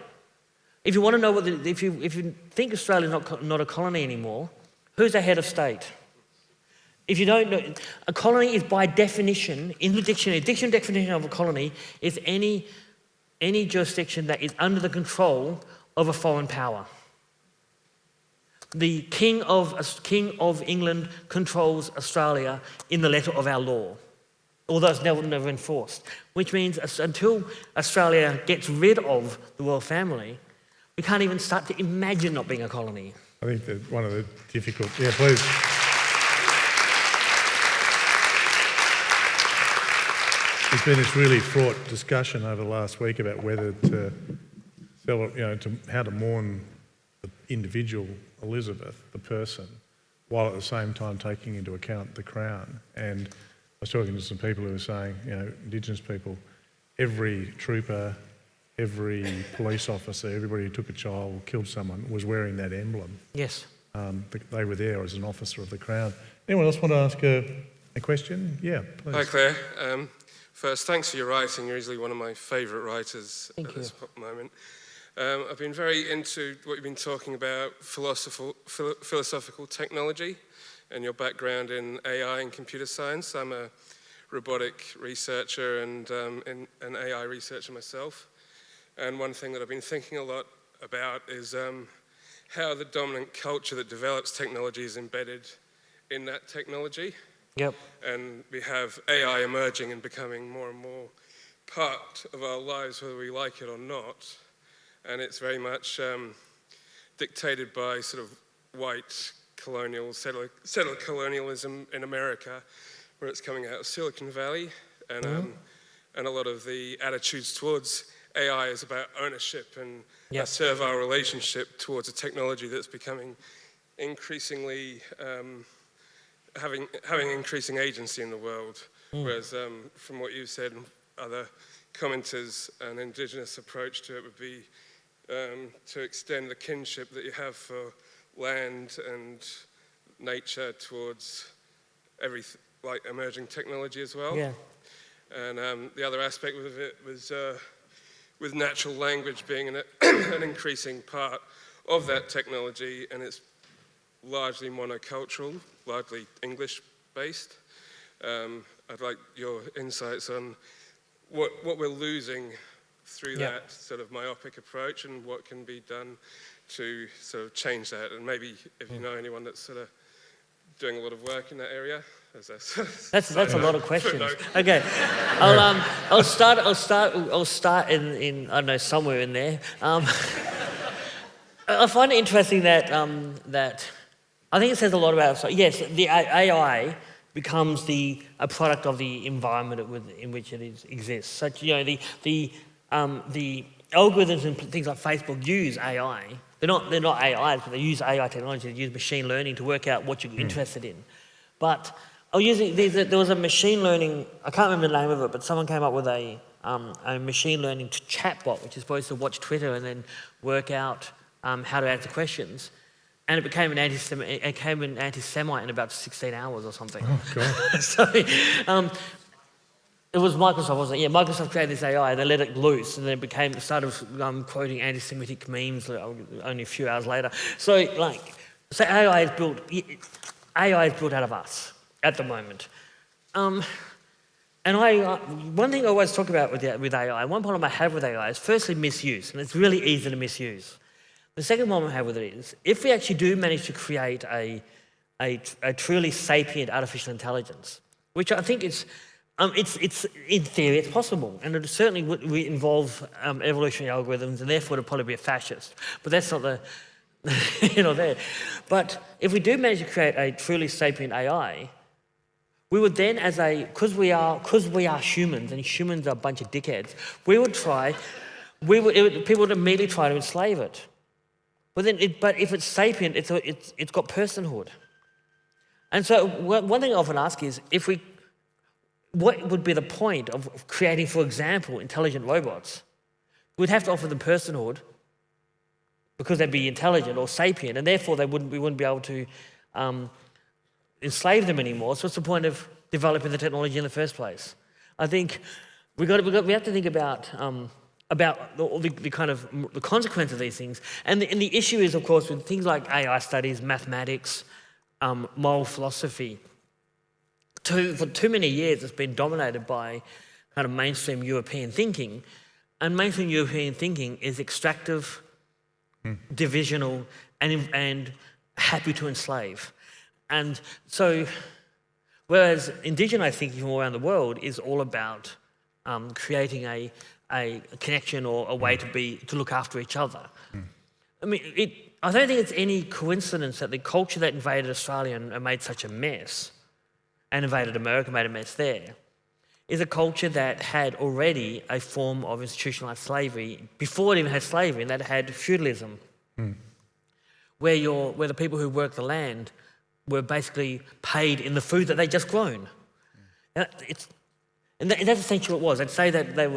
if you want to know if you think Australia is not a colony anymore, who's the head of state? If you don't know, a colony is by definition, in the dictionary definition of a colony is any jurisdiction that is under the control of a foreign power. The King of England controls Australia in the letter of our law, although it's never enforced, which means until Australia gets rid of the royal family, we can't even start to imagine not being a colony. I think that one of the difficult... Yeah, please. There's been this really fraught discussion over the last week about whether how to mourn the individual Elizabeth, the person, while at the same time taking into account the Crown. And I was talking to some people who were saying, Indigenous people, every trooper, every police officer, everybody who took a child, killed someone, was wearing that emblem. Yes. They were there as an officer of the Crown. Anyone else want to ask a question? Yeah, please. Hi, Claire. First, thanks for your writing. You're easily one of my favourite writers at this moment. I've been very into what you've been talking about, philosophical technology and your background in AI and computer science. I'm a robotic researcher and an AI researcher myself. And one thing that I've been thinking a lot about is how the dominant culture that develops technology is embedded in that technology. Yep. And we have AI emerging and becoming more and more part of our lives, whether we like it or not. And it's very much dictated by sort of white colonial, settler colonialism in America, where it's coming out of Silicon Valley. And a lot of the attitudes towards AI is about ownership and a servile relationship towards a technology that's becoming increasingly... having increasing agency in the world, whereas from what you said and other commenters, an Indigenous approach to it would be to extend the kinship that you have for land and nature towards like emerging technology as well. Yeah. And the other aspect of it was with natural language being an increasing part of that technology, and it's largely monocultural, largely English-based, I'd like your insights on what we're losing through that sort of myopic approach and what can be done to sort of change that. And maybe if you know anyone that's sort of doing a lot of work in that area. That's a lot of questions. Okay, I'll start in I don't know, somewhere in there. I find it interesting that I think it says a lot about. So yes, the AI becomes a product of the environment in which it exists. So the algorithms and things like Facebook use AI. They're not AIs, but they use AI technology. They use machine learning to work out what you're interested in. But there was a machine learning, I can't remember the name of it, but someone came up with a machine learning chatbot, which is supposed to watch Twitter and then work out how to answer questions. And it became an anti-Semite in about 16 hours or something. Oh, God. So it was Microsoft, wasn't it? Yeah, Microsoft created this AI and they let it loose and then it started quoting anti-Semitic memes only a few hours later. So AI is built out of us at the moment. And one thing I always talk about with AI, one problem I have with AI is firstly misuse, and it's really easy to misuse. The second problem I have with it is if we actually do manage to create a truly sapient artificial intelligence, which I think it's in theory it's possible, and it certainly would involve evolutionary algorithms, and therefore it'd probably be a fascist. But that's not the there. But if we do manage to create a truly sapient AI, we would then, because we are humans, and humans are a bunch of dickheads, people would immediately try to enslave it. But if it's sapient, it's got personhood. And so one thing I often ask is, what would be the point of creating, for example, intelligent robots? We'd have to offer them personhood because they'd be intelligent or sapient, and therefore we wouldn't be able to enslave them anymore. So what's the point of developing the technology in the first place? I think we have to think about the kind of the consequence of these things. And the issue is, of course, with things like AI studies, mathematics, moral philosophy. For too many years, it's been dominated by kind of mainstream European thinking, and mainstream European thinking is extractive, divisional, and happy to enslave. And so, whereas Indigenous thinking from all around the world is all about creating a connection or a way to look after each other. I mean, I don't think it's any coincidence that the culture that invaded Australia and made such a mess, and invaded America, made a mess there, is a culture that had already a form of institutionalised slavery before it even had slavery, and that had feudalism, where the people who worked the land were basically paid in the food that they'd just grown. And that's essentially what it was. I'd say that they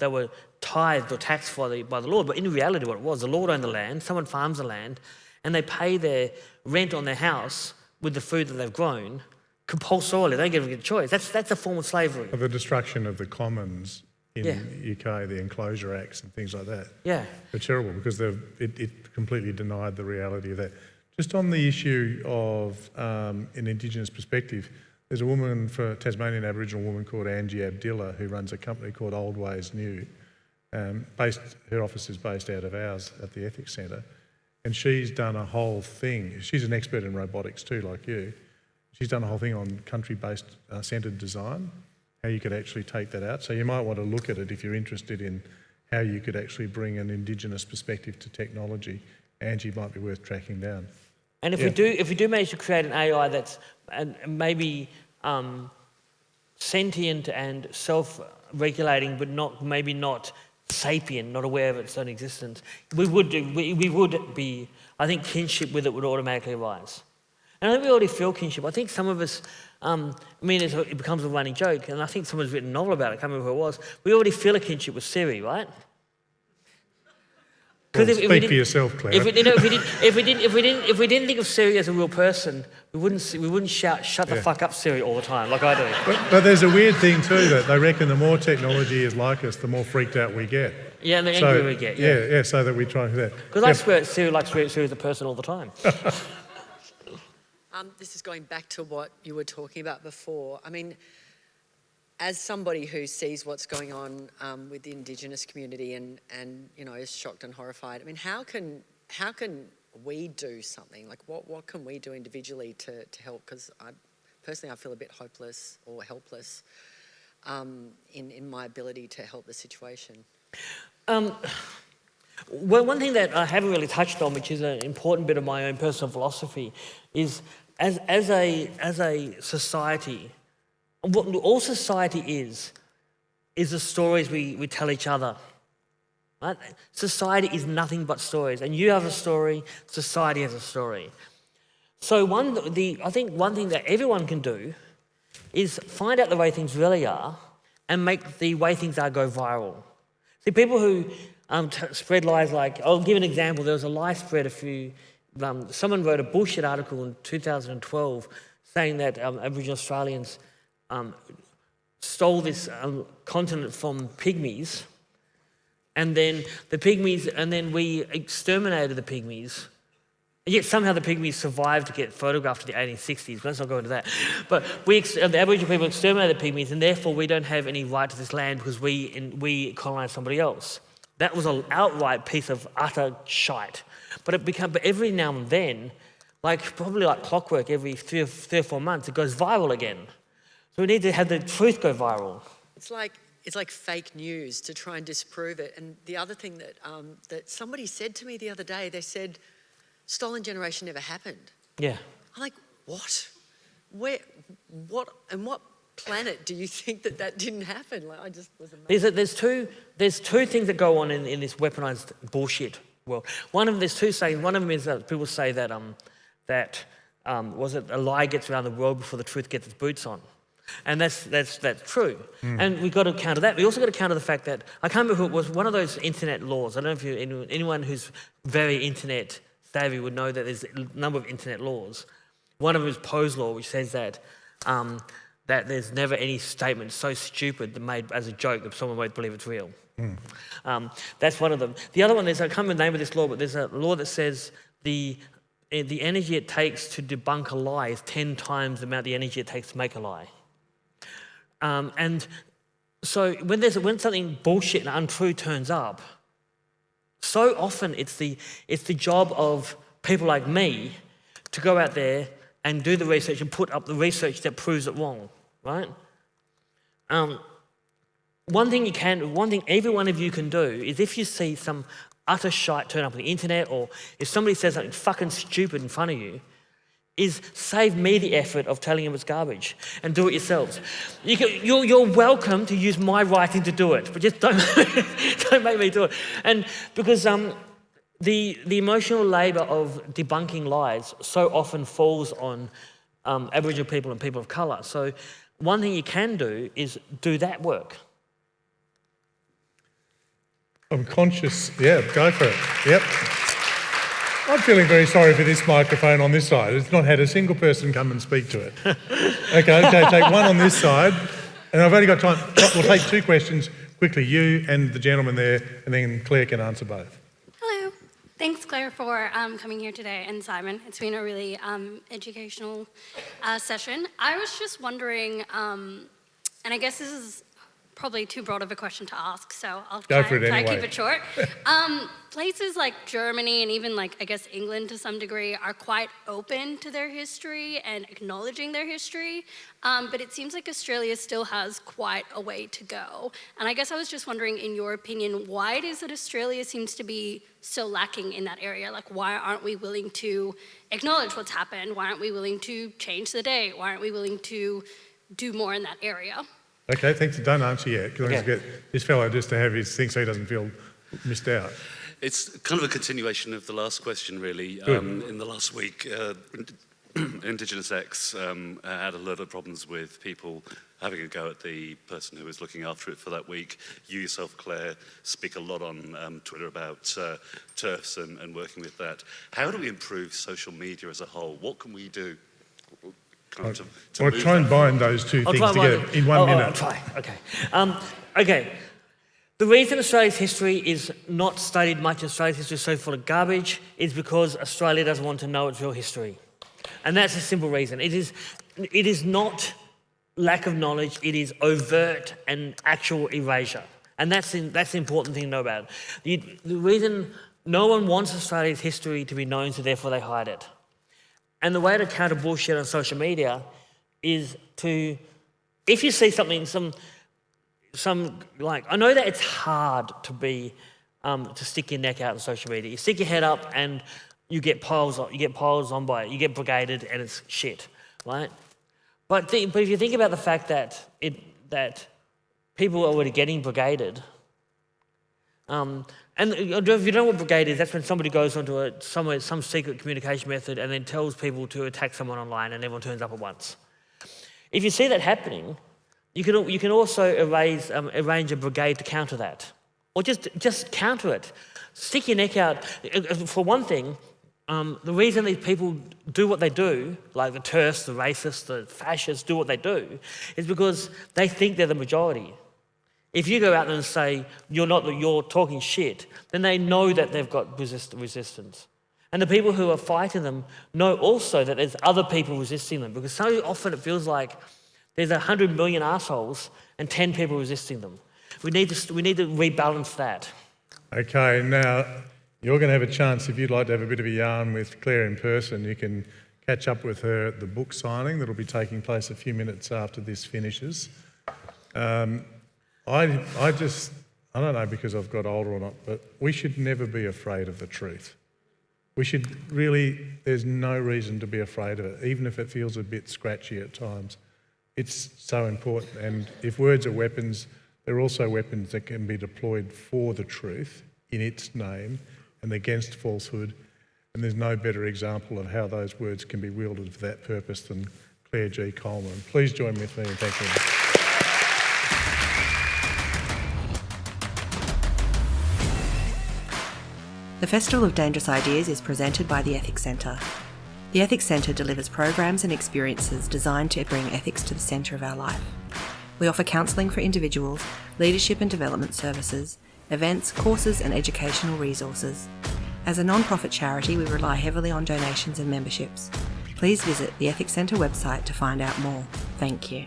were tithed or taxed by the Lord, but in reality what it was, the Lord owned the land, someone farms the land, and they pay their rent on their house with the food that they've grown, compulsorily. They don't get a choice. That's a form of slavery. The destruction of the commons in UK, the Enclosure Acts and things like that. Yeah. They're terrible because it completely denied the reality of that. Just on the issue of an Indigenous perspective, there's a woman, a Tasmanian Aboriginal woman called Angie Abdillah, who runs a company called Old Ways New. Her office is based out of ours at the Ethics Centre. And she's done a whole thing. She's an expert in robotics too, like you. She's done a whole thing on country-based centred design, how you could actually take that out. So you might want to look at it if you're interested in how you could actually bring an Indigenous perspective to technology. Angie might be worth tracking down. And if we do manage to create an AI that's maybe sentient and self-regulating, but maybe not sapient, not aware of its own existence, we would be. I think kinship with it would automatically arise. And I think we already feel kinship. I think some of us, it becomes a running joke, and I think someone's written a novel about it, I can't remember who it was. We already feel a kinship with Siri, right? Well, speak for yourself, Claire. If we didn't think of Siri as a real person, we wouldn't shout, "Shut the fuck up, Siri," all the time, like I do. But there's a weird thing too, that they reckon the more technology is like us, the more freaked out we get. Yeah, and the angrier we get. Yeah, so that we try that. Because I swear Siri likes Siri as a person all the time. This is going back to what you were talking about before. I mean, as somebody who sees what's going on with the Indigenous community and is shocked and horrified, I mean, how can we do something? Like, what can we do individually to help? Because personally, I feel a bit hopeless or helpless in my ability to help the situation. Well, one thing that I haven't really touched on, which is an important bit of my own personal philosophy, is as a society, what all society is the stories we tell each other. Right? Society is nothing but stories, and you have a story, society has a story. So I think one thing that everyone can do is find out the way things really are and make the way things are go viral. See, people who spread lies like, I'll give an example. There was a lie spread someone wrote a bullshit article in 2012 saying that Aboriginal Australians stole this continent from pygmies, and then we exterminated the pygmies. Yet somehow the pygmies survived to get photographed in the 1860s. But let's not go into that. But the Aboriginal people exterminated the pygmies, and therefore we don't have any right to this land because we colonised somebody else. That was an outright piece of utter shite. But every now and then, probably like clockwork, every 3 or 4 months, it goes viral again. So we need to have the truth go viral. It's like fake news to try and disprove it. And the other thing that somebody said to me the other day, they said, stolen generation never happened. Yeah. I'm like, what? Where? What? And what planet do you think that didn't happen? Like, I just was amazed. There's two things that go on in this weaponised bullshit world. One of them, there's two sayings. One of them is that people say that a lie gets around the world before the truth gets its boots on. And that's true. And we've got to counter that. We also got to counter the fact that, I can't remember who it was, one of those internet laws. I don't know if anyone who's very internet savvy would know that there's a number of internet laws. One of them is Poe's law, which says that there's never any statement so stupid that made as a joke that someone won't believe it's real. That's one of them. The other one is, I can't remember the name of this law, but there's a law that says the energy it takes to debunk a lie is 10 times the amount of the energy it takes to make a lie. And so when something bullshit and untrue turns up, so often it's the job of people like me to go out there and do the research and put up the research that proves it wrong, right? One thing every one of you can do is, if you see some utter shite turn up on the internet, or if somebody says something fucking stupid in front of you, is save me the effort of telling them it's garbage and do it yourselves. You're welcome to use my writing to do it, but just don't make me do it. And because the emotional labour of debunking lies so often falls on Aboriginal people and people of colour. So one thing you can do is do that work. I'm conscious. Yeah, go for it. Yep. I'm feeling very sorry for this microphone on this side. It's not had a single person come and speak to it. Okay, take one on this side. And I've only got time. We'll take 2 questions quickly, you and the gentleman there, and then Claire can answer both. Hello. Thanks, Claire, for coming here today, and Simon. It's been a really educational session. I was just wondering, and I guess this is probably too broad of a question to ask, so I'll try and keep it short. Places like Germany and even I guess England to some degree are quite open to their history and acknowledging their history, but it seems like Australia still has quite a way to go. And I guess I was just wondering, in your opinion, why it is that Australia seems to be so lacking in that area? Why aren't we willing to acknowledge what's happened? Why aren't we willing to change the date? Why aren't we willing to do more in that area? Okay, thanks. Don't answer yet, because I get this fellow just to have his thing so he doesn't feel missed out. It's kind of a continuation of the last question, really. In the last week, Indigenous X had a lot of problems with people having a go at the person who was looking after it for that week. You yourself, Claire, speak a lot on Twitter about TERFs and working with that. How do we improve social media as a whole? What can we do? I'll try and bind those two things together in 1 minute. I'll try. Okay. Okay. The reason Australia's history is not studied much, Australia's history is so full of garbage, is because Australia doesn't want to know its real history. And that's a simple reason. It is not lack of knowledge, it is overt and actual erasure. And that's the important thing to know about it. The reason no one wants Australia's history to be known, so therefore they hide it. And the way to counter bullshit on social media is to, if you see something, I know that it's hard to stick your neck out on social media. You stick your head up and you get piles on by it. You get brigaded and it's shit, right? But if you think about the fact that people are already getting brigaded, and if you don't know what brigade is, that's when somebody goes onto some secret communication method and then tells people to attack someone online and everyone turns up at once. If you see that happening, you can also arrange a brigade to counter that. Or just counter it. Stick your neck out. For one thing, the reason these people do what they do, like the terrorists, the racists, the fascists do what they do, is because they think they're the majority. If you go out there and say, you're talking shit, then they know that they've got resistance. And the people who are fighting them know also that there's other people resisting them, because so often it feels like there's 100 million assholes and 10 people resisting them. We need to rebalance that. Okay, now you're going to have a chance, if you'd like to have a bit of a yarn with Claire in person, you can catch up with her at the book signing that'll be taking place a few minutes after this finishes. I don't know because I've got older or not, but we should never be afraid of the truth. There's no reason to be afraid of it, even if it feels a bit scratchy at times. It's so important, and if words are weapons, they're also weapons that can be deployed for the truth in its name and against falsehood, and there's no better example of how those words can be wielded for that purpose than Claire G. Coleman. Please join with me in thanking her. The Festival of Dangerous Ideas is presented by the Ethics Centre. The Ethics Centre delivers programs and experiences designed to bring ethics to the centre of our life. We offer counselling for individuals, leadership and development services, events, courses and educational resources. As a non-profit charity, we rely heavily on donations and memberships. Please visit the Ethics Centre website to find out more. Thank you.